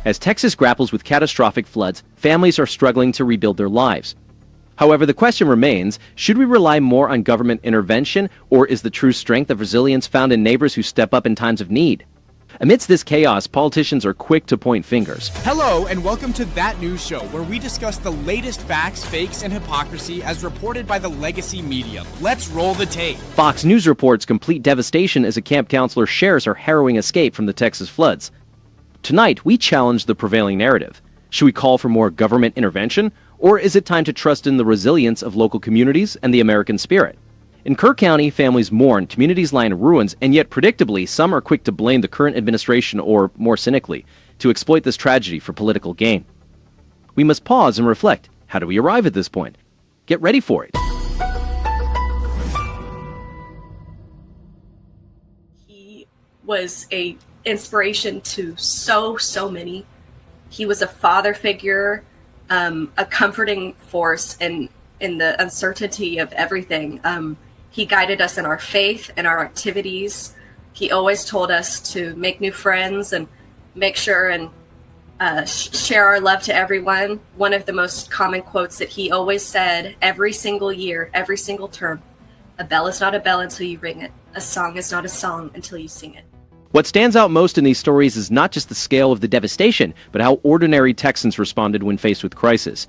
As Texas grapples with catastrophic floods, families are struggling to rebuild their lives. However, the question remains, should we rely more on government intervention, or is the true strength of resilience found in neighbors who step up in times of need? Amidst this chaos, politicians are quick to point fingers. Hello, and welcome to That News Show, where we discuss the latest facts, fakes, and hypocrisy as reported by the legacy media. Let's roll the tape. Fox News reports complete devastation as a camp counselor shares her harrowing escape from the Texas floods. Tonight, we challenge the prevailing narrative. Should we call for more government intervention, or is it time to trust in the resilience of local communities and the American spirit? In Kerr County, families mourn, communities lie in ruins, and yet predictably, some are quick to blame the current administration or, more cynically, to exploit this tragedy for political gain. We must pause and reflect. How do we arrive at this point? Get ready for it. He was an inspiration to so many. He was a father figure, a comforting force in the uncertainty of everything. He guided us in our faith and our activities. He always told us to make new friends and make sure and share our love to everyone. One of the most common quotes that he always said every single year, every single term: a bell is not a bell until you ring it. A song is not a song until you sing it. What stands out most in these stories is not just the scale of the devastation, but how ordinary Texans responded when faced with crisis.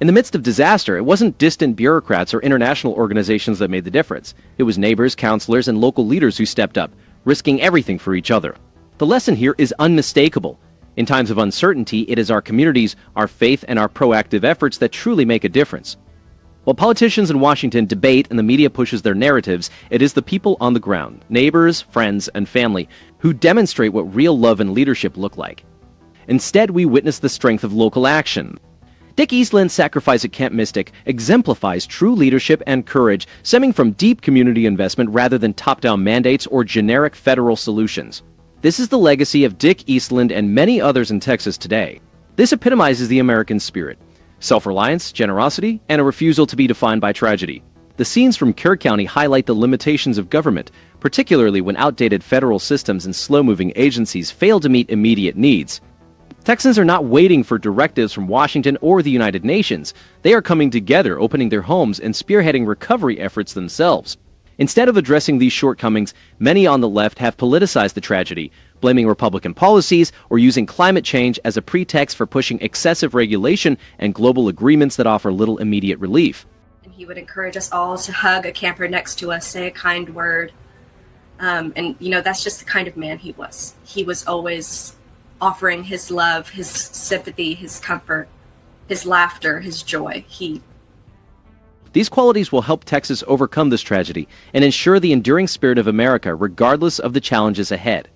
In the midst of disaster, it wasn't distant bureaucrats or international organizations that made the difference. It was neighbors, counselors, and local leaders who stepped up, risking everything for each other. The lesson here is unmistakable. In times of uncertainty, it is our communities, our faith, and our proactive efforts that truly make a difference. While politicians in Washington debate and the media pushes their narratives, it is the people on the ground, neighbors, friends, and family, who demonstrate what real love and leadership look like. Instead, we witness the strength of local action. Dick Eastland's sacrifice at Camp Mystic exemplifies true leadership and courage stemming from deep community investment rather than top-down mandates or generic federal solutions. This is the legacy of Dick Eastland and many others in Texas today. This epitomizes the American spirit: self-reliance, generosity, and a refusal to be defined by tragedy. The scenes from Kerr County highlight the limitations of government, particularly when outdated federal systems and slow-moving agencies fail to meet immediate needs. Texans are not waiting for directives from Washington or the United Nations. They are coming together, opening their homes, and spearheading recovery efforts themselves. Instead of addressing these shortcomings, many on the left have politicized the tragedy, blaming Republican policies or using climate change as a pretext for pushing excessive regulation and global agreements that offer little immediate relief. And he would encourage us all to hug a camper next to us, say a kind word. And that's just the kind of man he was. He was always offering his love, his sympathy, his comfort, his laughter, his joy. These qualities will help Texas overcome this tragedy and ensure the enduring spirit of America regardless of the challenges ahead.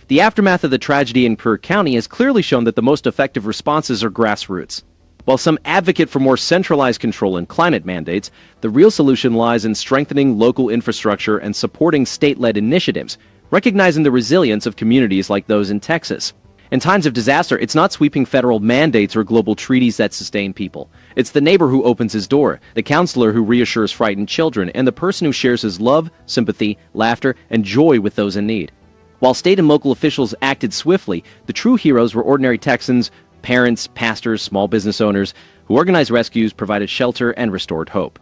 The aftermath of the tragedy in Kerr County has clearly shown that the most effective responses are grassroots. While some advocate for more centralized control and climate mandates, the real solution lies in strengthening local infrastructure and supporting state-led initiatives, recognizing the resilience of communities like those in Texas. In times of disaster, it's not sweeping federal mandates or global treaties that sustain people. It's the neighbor who opens his door, the counselor who reassures frightened children, and the person who shares his love, sympathy, laughter, and joy with those in need. While state and local officials acted swiftly, the true heroes were ordinary Texans, parents, pastors, small business owners, who organized rescues, provided shelter, and restored hope.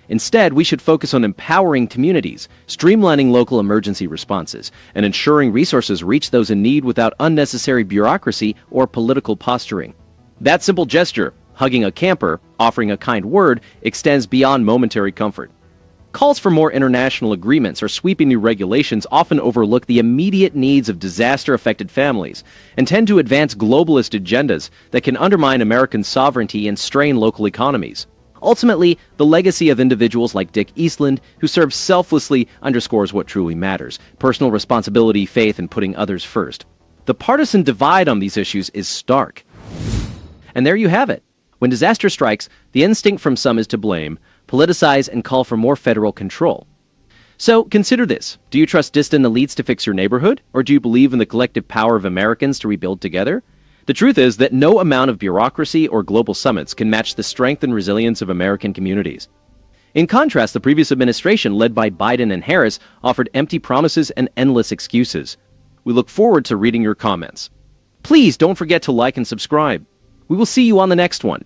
Instead, we should focus on empowering communities, streamlining local emergency responses, and ensuring resources reach those in need without unnecessary bureaucracy or political posturing. That simple gesture, hugging a camper, offering a kind word, extends beyond momentary comfort. Calls for more international agreements or sweeping new regulations often overlook the immediate needs of disaster-affected families and tend to advance globalist agendas that can undermine American sovereignty and strain local economies. Ultimately, the legacy of individuals like Dick Eastland, who served selflessly, underscores what truly matters: personal responsibility, faith, and putting others first. The partisan divide on these issues is stark. And there you have it. When disaster strikes, the instinct from some is to blame, politicize, and call for more federal control. So consider this. Do you trust distant elites to fix your neighborhood, or do you believe in the collective power of Americans to rebuild together? The truth is that no amount of bureaucracy or global summits can match the strength and resilience of American communities. In contrast, the previous administration, led by Biden and Harris, offered empty promises and endless excuses. We look forward to reading your comments. Please don't forget to like and subscribe. We will see you on the next one.